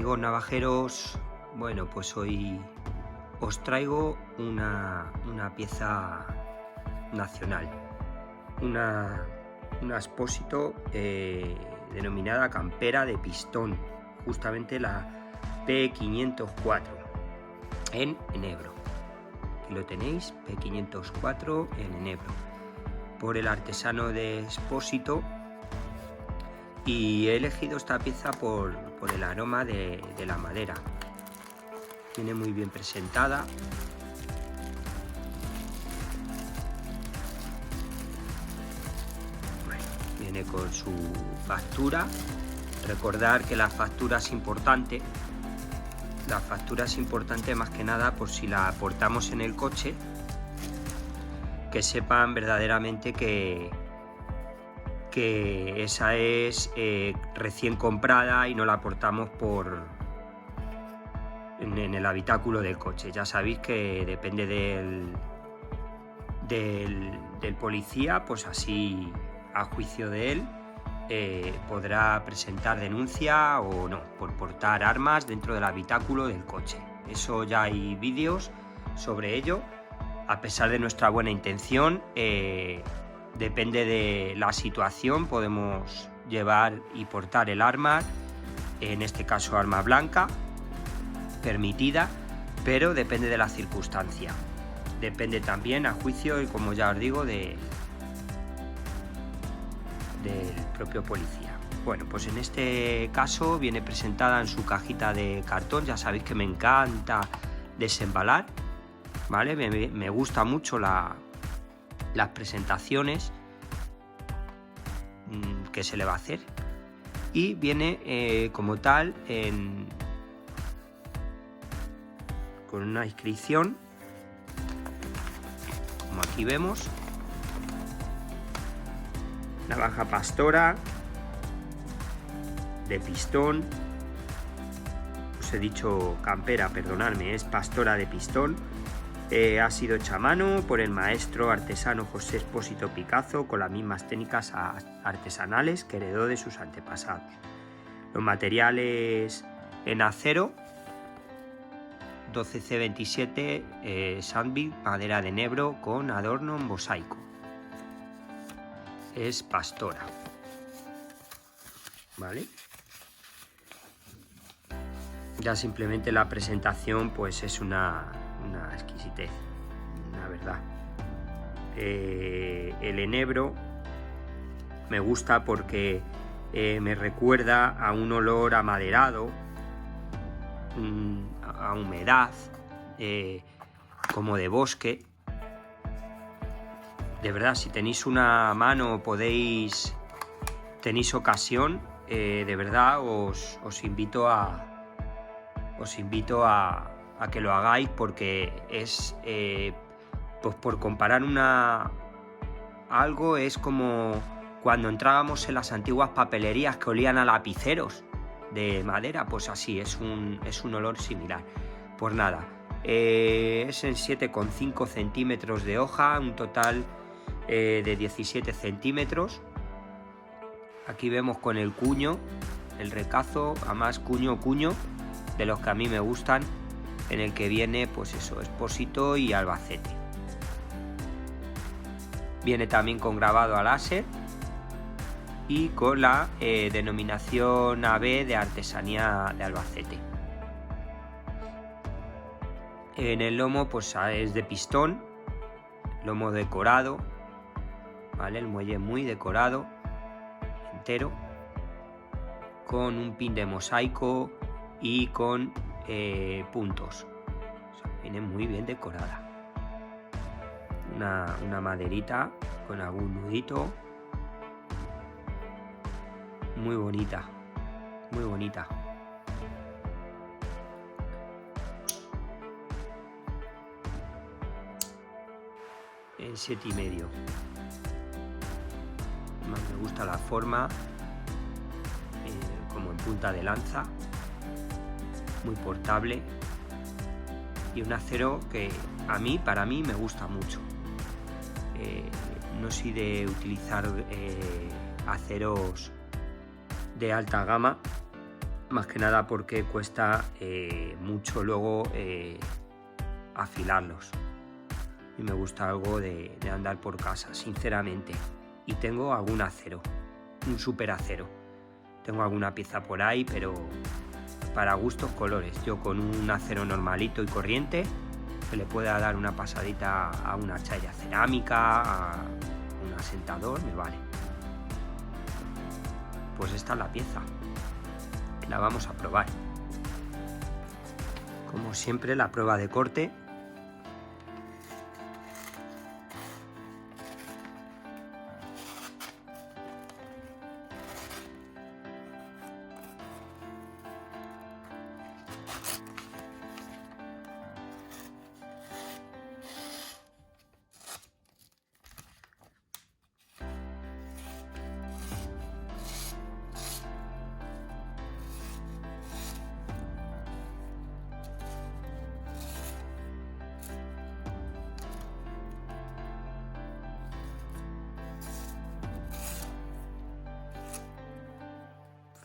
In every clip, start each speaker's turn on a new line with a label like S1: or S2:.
S1: amigos navajeros, bueno, pues hoy os traigo una pieza nacional, una Expósito denominada campera de pistón, justamente la P504 en enebro. Aquí lo tenéis, P504 en enebro, por el artesano de Expósito. Y he elegido esta pieza por el aroma de la madera. Viene muy bien presentada. Bueno, viene con su factura. Recordar que la factura es importante. La factura es importante más que nada por si la portamos en el coche, que sepan verdaderamente que esa es recién comprada y no la portamos en el habitáculo del coche. Ya sabéis que depende del policía, pues así a juicio de él podrá presentar denuncia o no por portar armas dentro del habitáculo del coche. Eso ya hay vídeos sobre ello. A pesar de nuestra buena intención, depende de la situación, podemos llevar y portar el arma, en este caso arma blanca, permitida, pero depende de la circunstancia. Depende también, a juicio, y como ya os digo, del propio policía. Bueno, pues en este caso viene presentada en su cajita de cartón. Ya sabéis que me encanta desembalar, ¿vale? Me gusta mucho las presentaciones que se le va a hacer, y viene como tal con una inscripción, como aquí vemos: navaja pastora de pistón. Os he dicho campera, perdonadme, es pastora de pistón. Ha sido hecha a mano por el maestro artesano José Expósito Picazo, con las mismas técnicas artesanales que heredó de sus antepasados. Los materiales en acero, 12C27, sandvik, madera de enebro con adorno en mosaico. Es pastora, ¿vale? Ya simplemente la presentación pues es una exquisitez, la verdad. El enebro me gusta porque me recuerda a un olor amaderado, a humedad, como de bosque. De verdad, si tenéis una mano, tenéis ocasión, de verdad os invito a que lo hagáis, porque es, pues por comparar algo, es como cuando entrábamos en las antiguas papelerías que olían a lapiceros de madera, pues así, es un olor similar. Pues nada, es en 7,5 centímetros de hoja, un total de 17 centímetros. Aquí vemos con el cuño, el recazo, además cuño de los que a mí me gustan, en el que viene pues eso, Expósito y Albacete. Viene también con grabado a láser y con la denominación AB de artesanía de Albacete. En el lomo pues es de pistón, lomo decorado, ¿vale? El muelle muy decorado, entero, con un pin de mosaico y con puntos. O sea, viene muy bien decorada. Una maderita con algún nudito. Muy bonita, muy bonita. En 7,5. Más me gusta la forma, como en punta de lanza, muy portable, y un acero que para mí me gusta mucho. No soy de utilizar aceros de alta gama, más que nada porque cuesta mucho luego afilarlos. Y me gusta algo de andar por casa, sinceramente. Y tengo algún acero, un super acero. Tengo alguna pieza por ahí, pero para gustos colores. Yo con un acero normalito y corriente, que le pueda dar una pasadita a una chaya cerámica, a un asentador, me vale. Pues esta es la pieza. La vamos a probar. Como siempre, la prueba de corte.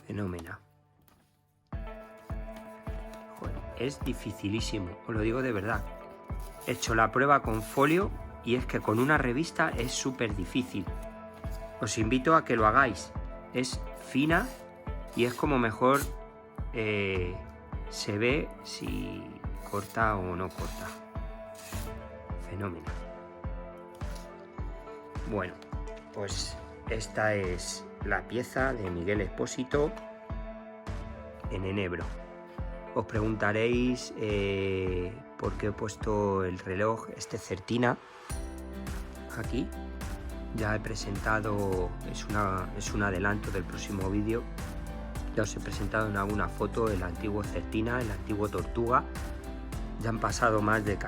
S1: Fenómeno. Joder, es dificilísimo, os lo digo de verdad. He hecho la prueba con folio y es que con una revista es súper difícil. Os invito a que lo hagáis. Es fina y es como mejor se ve si corta o no corta. Fenómeno. Bueno, pues esta es la pieza de Miguel Expósito en enebro. Os preguntaréis por qué he puesto el reloj Certina aquí. Ya he presentado, es un adelanto del próximo vídeo. Ya os he presentado en alguna foto el antiguo Certina, el antiguo Tortuga. Ya han pasado más de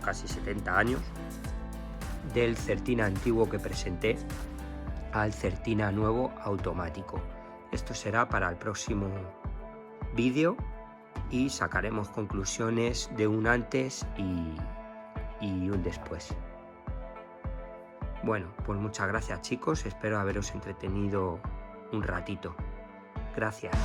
S1: casi 70 años del Certina antiguo que presenté al Certina nuevo automático. Esto será para el próximo vídeo y sacaremos conclusiones de un antes y un después. Bueno, pues muchas gracias chicos, espero haberos entretenido un ratito. Gracias.